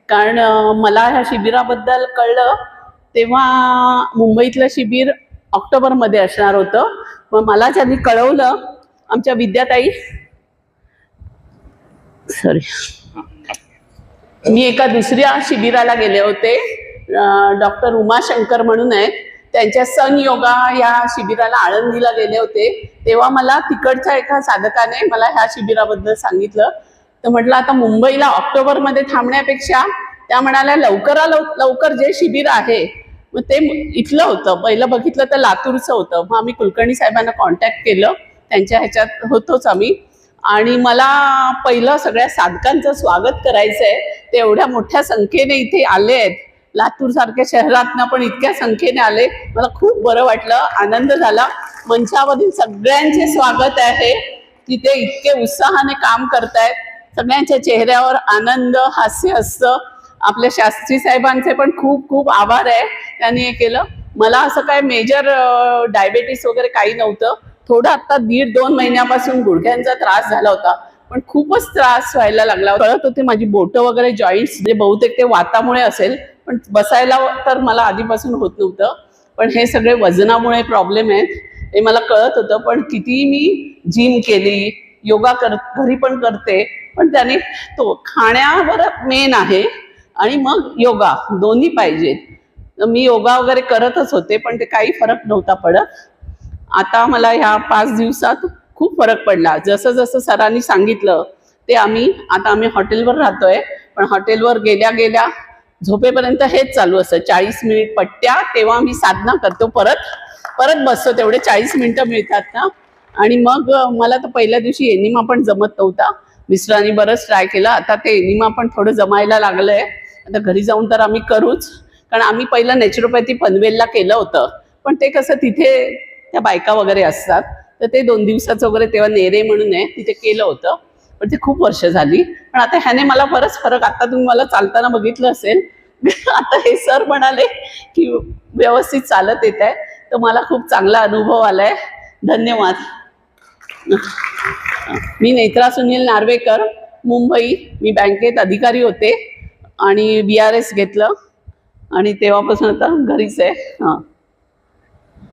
कारण मला ह्या शिबिराबद्दल कळलं तेव्हा मुंबईतलं शिबिर ऑक्टोबरमध्ये असणार होतं. मग मला ज्यांनी कळवलं आमच्या विद्याताई, मी एका दुसऱ्या शिबिराला गेले होते. डॉक्टर उमाशंकर म्हणून आहेत, त्यांच्या सन योगा या शिबिराला आळंदीला गेले होते. तेव्हा मला तिकडच्या एका साधकाने मला ह्या शिबिराबद्दल सांगितलं. तर म्हटलं आता मुंबईला ऑक्टोबरमध्ये थांबण्यापेक्षा त्या म्हणाल्या लवकर जे शिबिर आहे मग ते इथलं होतं. पहिलं बघितलं तर लातूरचं होतं. मग आम्ही कुलकर्णी साहेबांना कॉन्टॅक्ट केलं, त्यांच्या ह्याच्यात होतोच आम्ही. आणि मला पहिलं सगळ्या साधकांचं स्वागत करायचं आहे. ते एवढ्या मोठ्या संख्येने इथे आले आहेत, लातूर सारख्या शहरातनं पण इतक्या संख्येने आले. मला खूप बरं वाटलं, आनंद झाला. मंचावरील सगळ्यांचे स्वागत आहे. तिथे इतके उत्साहाने काम करतायत, सगळ्यांच्या चेहऱ्यावर आनंद, हास्य असतं. आपल्या शास्त्री साहेबांचे पण खूप खूप आभार आहे, त्यांनी हे केलं. मला असं काय मेजर डायबेटीस वगैरे काही नव्हतं. थोडं आता 1.5-2 महिन्यापासून गुडघ्यांचा त्रास झाला होता, पण खूपच त्रास व्हायला लागला. कळत होते माझी बोटं वगैरे जॉईंट्स, जे बहुतेक ते वातामुळे असेल, पण बसायला तर मला आधीपासून होत नव्हतं. पण हे सगळे वजनामुळे प्रॉब्लेम आहेत हे मला कळत होतं. पण किती मी जिम केली, योगा घरी पण करते, पण त्याने तो खाण्यावर मेन आहे आणि मग योगा दोन्ही पाहिजेत. मी योगा वगैरे करतच होते, पण ते काही फरक नव्हता पडत. आता मला ह्या 5 दिवसात खूप फरक पडला. जसं जसं सरांनी सांगितलं ते आता आम्ही हॉटेलवर राहतोय, पण हॉटेलवर गेल्या झोपेपर्यंत हेच चालू असतं. 40 मिनिट पट्ट्या, तेव्हा मी साधना करतो, परत बसतो. तेवढे 40 मिनिटं मिळतात ना. आणि मग मला तर पहिल्या दिवशी एनिमा पण जमत नव्हता. मिस्टरांनी बरंच ट्राय केलं. आता ते एनिमा पण थोडं जमायला लागलंय. आता घरी जाऊन तर आम्ही करूच, कारण आम्ही पहिलं नॅचरोपॅथी पनवेलला केलं होतं. पण ते कसं तिथे त्या बायका वगैरे असतात, तर ते 2 दिवसाचं वगैरे, तेव्हा नेरे म्हणून आहे तिथे केलं होतं, पण ते खूप वर्ष झाली. पण आता ह्याने मला बरंच फरक, आता तुम्ही मला चालताना बघितलं असेल. आता हे सर म्हणाले की व्यवस्थित चालत येत आहे, तर मला खूप चांगला अनुभव आलाय. धन्यवाद. मी नेत्रा सुनील नार्वेकर, मुंबई. मी बँकेत अधिकारी होते आणि VRS घेतलं आणि तेव्हापासून आता घरीच आहे.